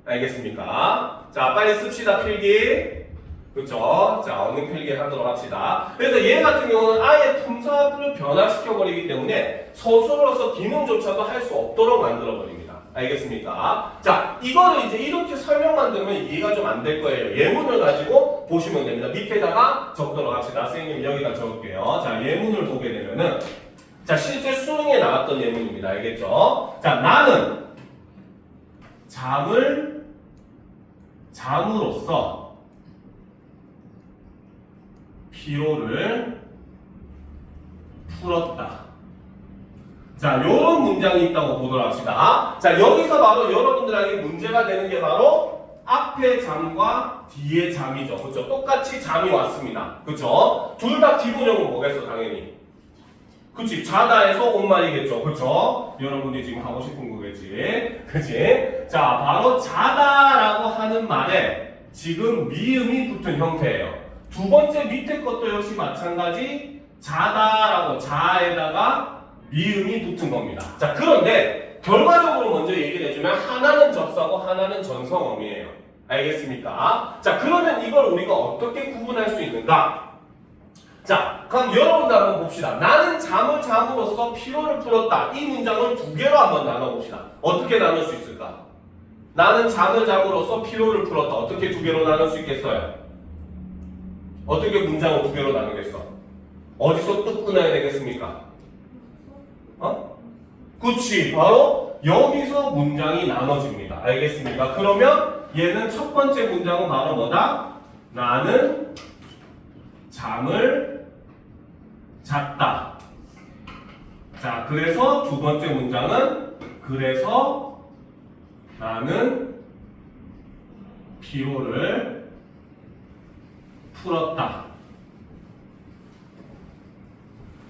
알겠습니까? 자, 빨리 씁시다, 필기. 그쵸? 자, 얼른 필기하도록 합시다. 그래서 얘 같은 경우는 아예 품사를 변화시켜버리기 때문에 서술로서 기능조차도 할 수 없도록 만들어버립니다. 알겠습니까? 자, 이거를 이제 이렇게 설명만 들으면 이해가 좀 안 될 거예요. 예문을 가지고 보시면 됩니다. 밑에다가 적도록 합시다. 선생님 여기다 적을게요. 자, 예문을 보게 되면은, 자, 실제 수능에 나왔던 예문입니다. 알겠죠? 자, 나는 잠으로써 피로를 풀었다. 자, 요런 문장이 있다고 보도록 합시다. 자, 여기서 바로 여러분들에게 문제가 되는 게 바로 앞에 잠과 뒤에 잠이죠. 그쵸? 똑같이 잠이 왔습니다. 그쵸? 둘 다 기본형은 뭐겠어, 당연히? 그치? 자다에서 온 말이겠죠. 그쵸? 여러분이 지금 하고 싶은 거겠지. 그치? 자, 바로 자다라고 하는 말에 지금 미음이 붙은 형태예요. 두 번째 밑에 것도 역시 마찬가지 자다라고 자에다가 미음이 붙은 겁니다. 자, 그런데 결과적으로 먼저 얘기를 해주면 하나는 접사고 하나는 전성어미예요. 알겠습니까? 자, 그러면 이걸 우리가 어떻게 구분할 수 있는가? 자, 그럼 여러분들 한번 봅시다. 나는 잠을 잠으로써 피로를 풀었다. 이 문장을 두 개로 한번 나눠봅시다. 어떻게 나눌 수 있을까? 나는 잠을 잠으로써 피로를 풀었다. 어떻게 두 개로 나눌 수 있겠어요? 어떻게 문장을 두 개로 나누겠어? 어디서 뚝 끊어야 되겠습니까? 그치, 바로 여기서 문장이 나눠집니다. 알겠습니까? 그러면 얘는 첫 번째 문장은 바로 뭐다? 나는 잠을 잤다. 자, 그래서 두 번째 문장은 그래서 나는 피로를 풀었다.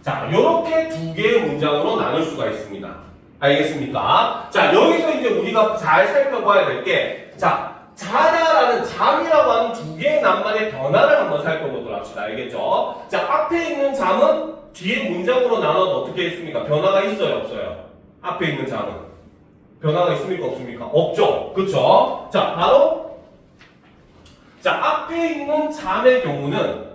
자, 이렇게 두 개의 문장으로 나눌 수가 있습니다. 알겠습니까? 자, 여기서 이제 우리가 잘 살펴봐야 될 게, 자, 자다라는 잠이라고 하는 두 개의 낱말의 변화를 한번 살펴보도록 합시다. 알겠죠? 자, 앞에 있는 잠은 뒤에 문장으로 나눠도 어떻게 했습니까? 변화가 있어요, 없어요? 앞에 있는 잠은 변화가 있습니까, 없습니까? 없죠. 그쵸? 자, 바로 자, 앞에 있는 잠의 경우는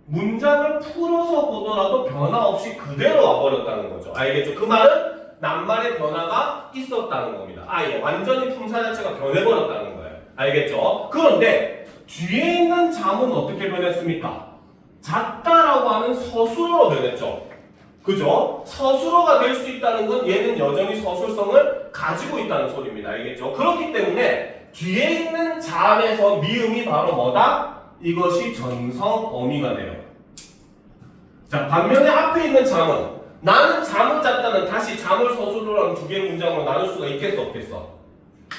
문장을 풀어서 보더라도 변화 없이 그대로 와버렸다는 거죠. 알겠죠? 그 말은 낱말의 변화가 있었다는 겁니다. 아예 완전히 품사 자체가 변해버렸다는 거예요. 알겠죠? 그런데 뒤에 있는 잠은 어떻게 변했습니까? 잤다라고 하는 서술어로 변했죠. 그죠? 서술어가 될 수 있다는 건 얘는 여전히 서술성을 가지고 있다는 소리입니다. 알겠죠? 그렇기 때문에 뒤에 있는 잠에서 미음이 바로 뭐다? 이것이 전성 어미가 돼요. 자, 반면에 앞에 있는 잠은 나는 잠을 잤다는 다시 잠을 서술로 하는 두 개의 문장으로 나눌 수가 있겠어, 없겠어?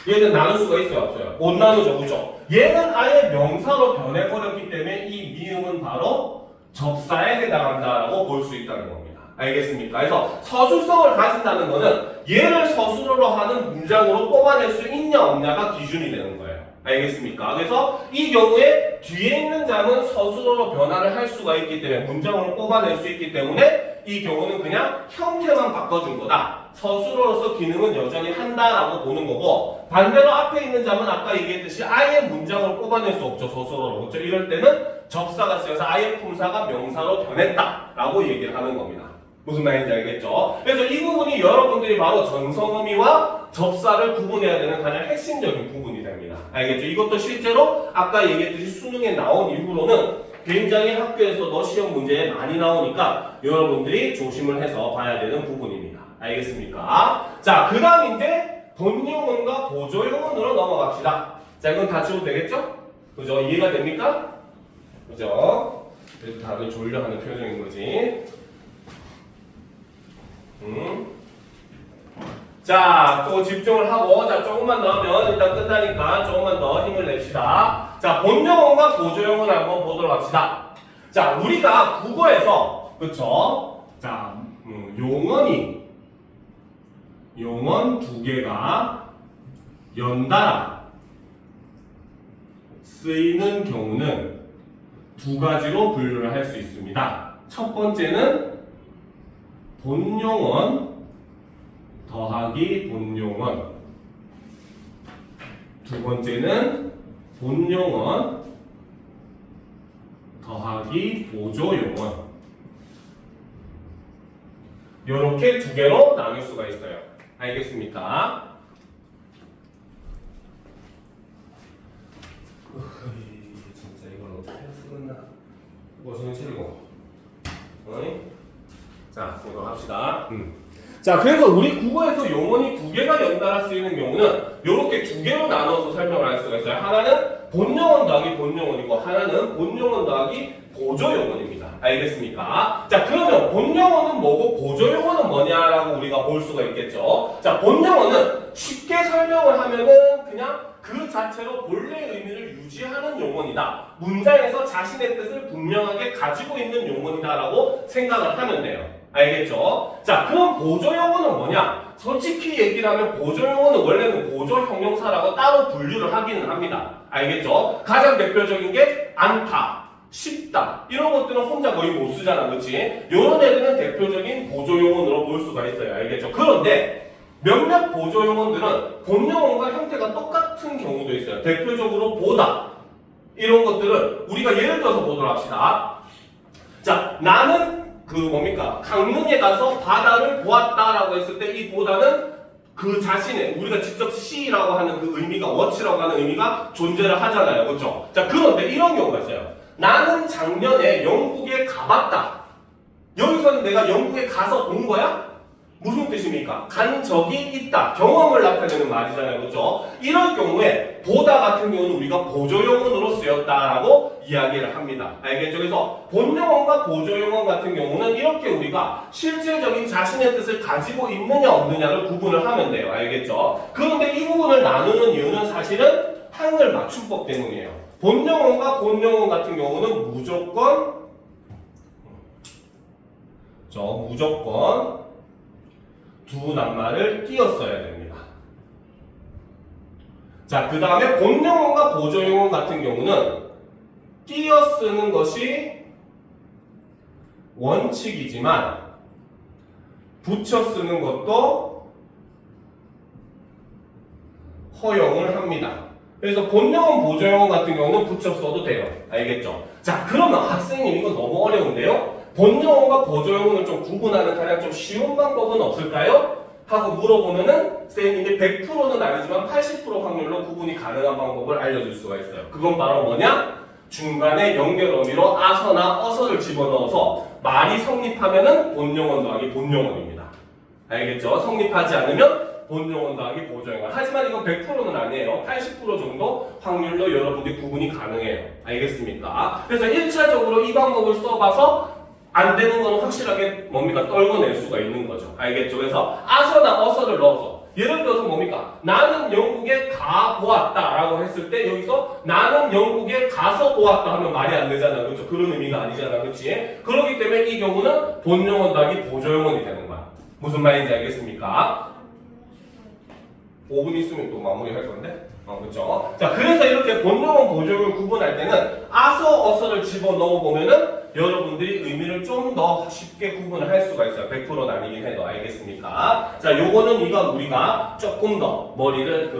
얘는 나눌 수가 있어요, 없어요? 못 나누죠, 그죠? 얘는 아예 명사로 변해버렸기 때문에 이 미음은 바로 접사에 해당한다라고 볼 수 있다는 겁니다. 알겠습니까? 그래서 서술성을 가진다는 거는 얘를 서술어로 하는 문장으로 뽑아낼 수 있냐 없냐가 기준이 되는 거예요. 알겠습니까? 그래서 이 경우에 뒤에 있는 잠은 서술어로 변화를 할 수가 있기 때문에 문장으로 뽑아낼 수 있기 때문에 이 경우는 그냥 형태만 바꿔준 거다. 서술어로서 기능은 여전히 한다라고 보는 거고, 반대로 앞에 있는 잠은 아까 얘기했듯이 아예 문장으로 뽑아낼 수 없죠. 서술어로. 그렇죠? 이럴 때는 접사가 쓰여서 아예 품사가 명사로 변했다라고 얘기를 하는 겁니다. 무슨 말인지 알겠죠? 그래서 이 부분이 여러분들이 바로 전성어미와 접사를 구분해야 되는 가장 핵심적인 부분이 됩니다. 알겠죠? 이것도 실제로 아까 얘기했듯이 수능에 나온 이후로는 굉장히 학교에서도 시험 문제에 많이 나오니까 여러분들이 조심을 해서 봐야 되는 부분입니다. 알겠습니까? 자, 그 다음 이제 본용어과 보조용어로 넘어갑시다. 자, 이건 다 치워도 되겠죠? 그죠? 이해가 됩니까? 그죠? 그래서 다들 졸려하는 표정인 거지. 자, 또 집중을 하고, 자, 조금만 더 하면 일단 끝나니까 조금만 더 힘을 냅시다. 자, 본영어과 보조영어를 한번 보도록 합시다. 자, 우리가 국어에서, 그쵸? 자, 용언 두 개가 연달아 쓰이는 경우는 두 가지로 분류를 할 수 있습니다. 첫 번째는 본용언 더하기 본용언, 두 번째는 본용언 더하기 보조용언, 이렇게 두 개로 나눌 수가 있어요. 알겠습니까? 진짜 이걸 어떻게 쓰겠나? 무슨 실고? 자, 보도록 합시다. 자, 그래서 우리 국어에서 용언이 두 개가 연달아 쓰이는 경우는 이렇게 두 개로 나눠서 설명을 할 수가 있어요. 하나는 본용언 더하기 본용언이고 하나는 본용언 더하기 보조용언입니다. 알겠습니까? 자, 그러면 본용언은 뭐고 보조용언은 뭐냐라고 우리가 볼 수가 있겠죠. 자, 본용언은 쉽게 설명을 하면은 그냥 그 자체로 본래의 의미를 유지하는 용언이다. 문장에서 자신의 뜻을 분명하게 가지고 있는 용언이다라고 생각을 하면 돼요. 알겠죠? 자, 그럼 보조용어는 뭐냐? 솔직히 얘기를 하면 보조용어는 원래는 보조 형용사라고 따로 분류를 하기는 합니다. 알겠죠? 가장 대표적인 게 않다, 쉽다 이런 것들은 혼자 거의 못 쓰잖아, 그렇지? 이런 애들은 대표적인 보조용어로 볼 수가 있어요. 알겠죠? 그런데 몇몇 보조용어들은 본용어과 형태가 똑같은 경우도 있어요. 대표적으로 보다 이런 것들을 우리가 예를 들어서 보도록 합시다. 자, 나는 뭡니까? 강릉에 가서 바다를 보았다라고 했을 때 이 보다는 그 자신의 우리가 직접 see라고 하는 그 의미가 watch라고 하는 의미가 존재를 하잖아요. 그렇죠? 자, 그런데 이런 경우가 있어요. 나는 작년에 영국에 가봤다. 여기서는 내가 영국에 가서 본 거야? 무슨 뜻입니까? 간 적이 있다. 경험을 나타내는 말이잖아요. 그렇죠? 이럴 경우에 보다 같은 경우는 우리가 보조용언으로 쓰였다라고 이야기를 합니다. 알겠죠? 그래서 본용언과 보조용언 같은 경우는 이렇게 우리가 실질적인 자신의 뜻을 가지고 있느냐 없느냐를 구분을 하면 돼요. 알겠죠? 그런데 이 부분을 나누는 이유는 사실은 한글 맞춤법 때문이에요. 본용언과 본용언 같은 경우는 무조건 두 낱말을 띄었어야 됩니다. 자, 그 다음에 본용어과 보조용어 같은 경우는 띄어 쓰는 것이 원칙이지만 붙여 쓰는 것도 허용을 합니다. 그래서 본용어, 보조용어 같은 경우는 붙여 써도 돼요. 알겠죠? 자, 그러면 학생님 이거 너무 어려운데요? 본용어과 보조용어는 좀 구분하는 가장 좀 쉬운 방법은 없을까요? 하고 물어보면은 쌤이 100%는 아니지만 80% 확률로 구분이 가능한 방법을 알려줄 수가 있어요. 그건 바로 뭐냐? 중간에 연결 어미로 아서나 어서를 집어넣어서 말이 성립하면은 본용어 더하기 본용어입니다. 알겠죠? 성립하지 않으면 본용어 더하기 보조용어. 하지만 이건 100%는 아니에요. 80% 정도 확률로 여러분들이 구분이 가능해요. 알겠습니까? 그래서 1차적으로 이 방법을 써봐서 안 되는 건 확실하게 뭡니까? 떨궈낼 수가 있는 거죠. 알겠죠? 그래서 아서나 어서를 넣어서 예를 들어서 뭡니까? 나는 영국에 가 보았다 라고 했을 때 여기서 나는 영국에 가서 보았다 하면 말이 안 되잖아. 그렇죠? 그런 의미가 아니잖아. 그렇지? 그렇기 때문에 이 경우는 본용어 더하기 보조용어이 되는 거야. 무슨 말인지 알겠습니까? 5분 있으면 또 마무리할 건데? 그렇죠? 자, 그래서 이렇게 본용어, 보조용어 구분할 때는 아서, 어서를 집어넣어 보면은 여러분들이 의미를 좀 더 쉽게 구분을 할 수가 있어요. 100%는 아니긴 해도. 알겠습니까? 자, 요거는 우리가 조금 더 머리를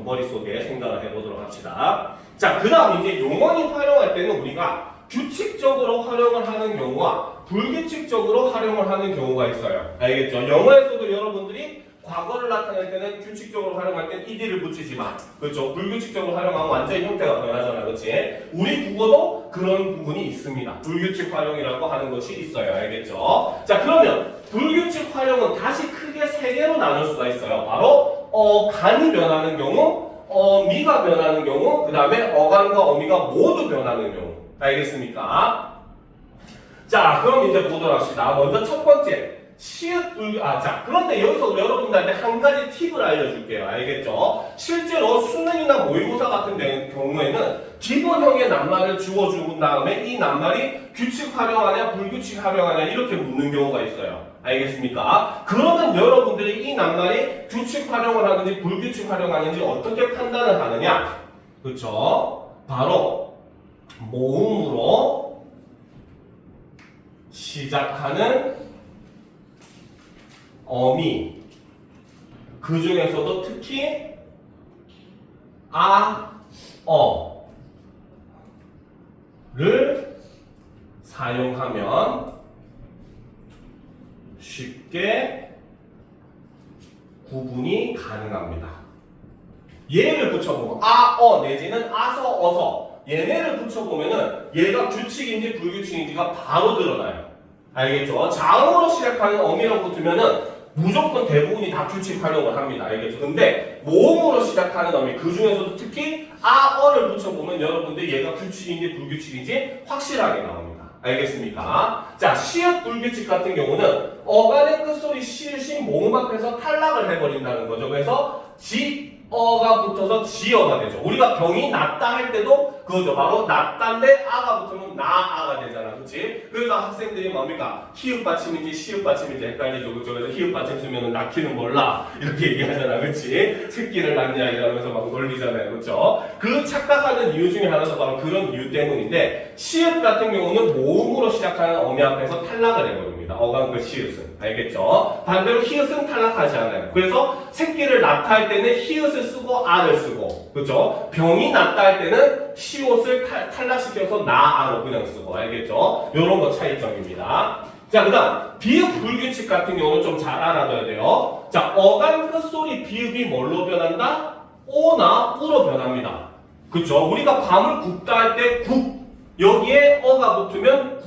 머릿속에 생각을 해보도록 합시다. 자, 그 다음 이제 용언이 활용할 때는 우리가 규칙적으로 활용을 하는 경우와 불규칙적으로 활용을 하는 경우가 있어요. 알겠죠? 영어에서도 여러분들이 과거를 나타낼 때는 규칙적으로 활용할 땐 ed를 붙이지만, 그렇죠? 불규칙적으로 활용하면 완전히 형태가 변하잖아, 그렇지? 우리 국어도 그런 부분이 있습니다. 불규칙 활용이라고 하는 것이 있어요, 알겠죠? 자, 그러면 불규칙 활용은 다시 크게 세 개로 나눌 수가 있어요. 바로 간이 변하는 경우, 미가 변하는 경우, 그 다음에 어간과 어미가 모두 변하는 경우. 알겠습니까? 자, 그럼 이제 보도록 합시다. 먼저 첫 번째. 시읒 불규 자, 그런데 여기서 여러분들한테 한 가지 팁을 알려줄게요. 알겠죠? 실제로 수능이나 모의고사 같은 경우에는 기본형의 낱말을 주어준 다음에 이 낱말이 규칙 활용하냐 불규칙 활용하냐 이렇게 묻는 경우가 있어요. 알겠습니까? 그러면 여러분들이 이 낱말이 규칙 활용을 하는지 불규칙 활용하는지 어떻게 판단을 하느냐? 그렇죠? 바로 모음으로 시작하는 어미, 그 중에서도 특히 어를 사용하면 쉽게 구분이 가능합니다. 얘를 붙여보고 내지는 아서, 어서 얘네를 붙여보면은 얘가 규칙인지 불규칙인지가 바로 드러나요. 알겠죠? 자음으로 시작하는 어미라고 붙으면은 무조건 대부분이 다 규칙 활용을 합니다. 알겠죠? 근데 모음으로 시작하는 어미, 그 중에서도 특히 어를 붙여보면 여러분들 얘가 규칙인지 불규칙인지 확실하게 나옵니다. 알겠습니까? 자, 시읒 불규칙 같은 경우는 어간의 끝소리 시읒이 모음 앞에서 탈락을 해버린다는 거죠. 그래서 어가 붙어서 지어가 되죠. 우리가 병이 낫다 할 때도 그거죠. 바로 낫다인데 아가 붙으면 나아가 되잖아. 그치? 그래서 학생들이 뭡니까? 히읗 받침인지 시읒 받침인지 헷갈리죠. 그쵸? 그래서 히읗 받침 쓰면 낳기는 몰라. 이렇게 얘기하잖아. 그치? 새끼를 낳냐 이러면서 막 놀리잖아요. 그쵸? 그 착각하는 이유 중에 하나도 바로 그런 이유 때문인데 시읒 같은 경우는 모음으로 시작하는 어미 앞에서 탈락을 해버립니다. 어간 그 시읒은. 알겠죠? 반대로 히읗은 탈락하지 않아요. 그래서 새끼를 낳다 할 때는 히읗을 쓰고 아를 쓰고, 그죠? 병이 낫다 할 때는 시옷을 탈락시켜서 나아로 그냥 쓰고, 알겠죠? 요런 거 차이점입니다. 자, 그 다음 비읍 불규칙 같은 경우는 좀 잘 알아둬야 돼요. 자, 어간 끝소리 비읍이 뭘로 변한다? 오나 우로 변합니다. 그쵸? 우리가 밤을 굽다 할 때 굽, 여기에 어가 붙으면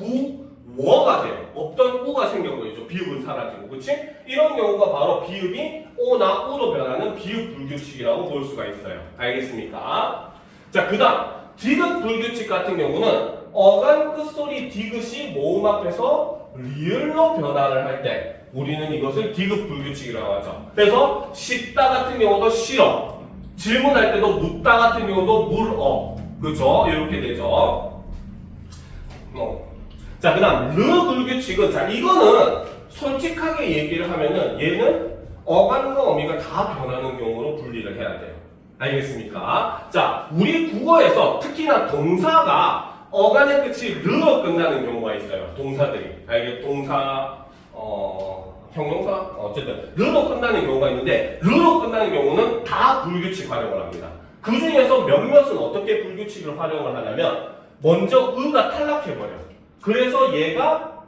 워가 돼요. 없던 우가 생겨버리죠. 비읍은 사라지고, 그치? 이런 경우가 바로 비읍이 오나 우로 변하는 비읍 불규칙이라고 볼 수가 있어요. 알겠습니까? 자, 그 다음 디귿 불규칙 같은 경우는 어간 끝소리 디귿이 모음 앞에서 리을로 변화를 할 때 우리는 이것을 디귿 불규칙이라고 하죠. 그래서 씹다 같은 경우도 싫어, 질문할 때도 묻다 같은 경우도 물어, 그렇죠? 이렇게 되죠. 자, 그 다음 르 불규칙은, 자, 이거는 솔직하게 얘기를 하면은 얘는 어간과 어미가 다 변하는 경우로 분리를 해야 돼요. 알겠습니까? 자, 우리 국어에서 특히나 동사가 어간의 끝이 르로 끝나는 경우가 있어요. 동사들이. 동사, 형용사? 어쨌든 르로 끝나는 경우가 있는데 르로 끝나는 경우는 다 불규칙 활용을 합니다. 그 중에서 몇몇은 어떻게 불규칙을 활용을 하냐면 먼저 의가 탈락해버려요. 그래서 얘가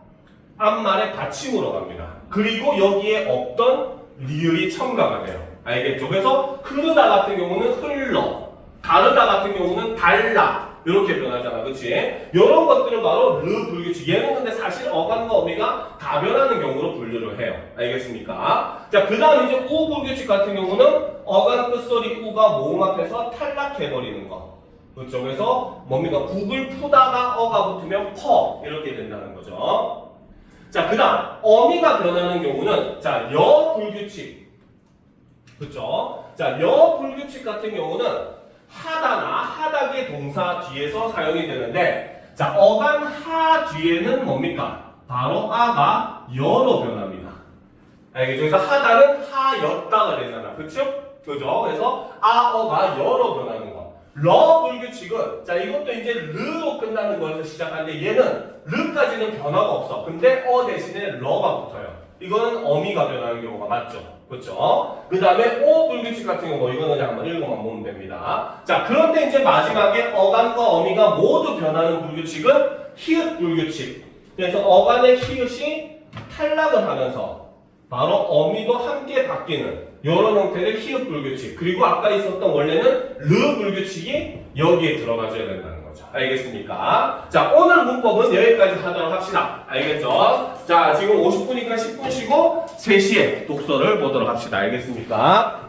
앞말의 받침으로 갑니다. 그리고 여기에 없던 리을이 첨가가 돼요. 알겠죠? 그래서 흐르다 같은 경우는 흘러, 다르다 같은 경우는 달라, 이렇게 변하잖아. 그치? 이런 것들은 바로 르 불규칙. 얘는 근데 사실 어간과 어미가 다 변하는 경우로 분류를 해요. 알겠습니까? 자, 그 다음 이제 우 불규칙 같은 경우는 어간 끝소리 우가 모음 앞에서 탈락해버리는 거. 그렇죠. 그래서 뭡니까? 국을 푸다가 어가 붙으면 퍼, 이렇게 된다는 거죠. 자, 그 다음 어미가 변하는 경우는 자, 여 불규칙. 그렇죠. 자, 여 불규칙 같은 경우는 하다나 하다의 동사 뒤에서 사용이 되는데, 자, 어간 하 뒤에는 뭡니까? 바로 아가 여로 변합니다. 알겠죠? 그래서 하다는 하였다가 되잖아. 그렇죠? 그죠? 그래서 아어가 여로 변하는 거. 러 불규칙은, 자, 이것도 이제 르로 끝나는 거에서 시작하는데 얘는 르까지는 변화가 없어. 근데 어 대신에 러가 붙어요. 이거는 어미가 변하는 경우가 맞죠. 그렇죠? 그 다음에 오 불규칙 같은 경우, 이거는 그냥 한번 읽어만 보면 됩니다. 자, 그런데 이제 마지막에 어간과 어미가 모두 변하는 불규칙은 히읗 불규칙. 그래서 어간의 히읗이 탈락을 하면서 바로 어미도 함께 바뀌는 이런 형태를 히읗 불규칙, 그리고 아까 있었던 원래는 르 불규칙이 여기에 들어가줘야 된다는 거죠. 알겠습니까? 자, 오늘 문법은 여기까지 하도록 합시다. 알겠죠? 자, 지금 50분이니까 10분 쉬고 3시에 독서를 보도록 합시다. 알겠습니까?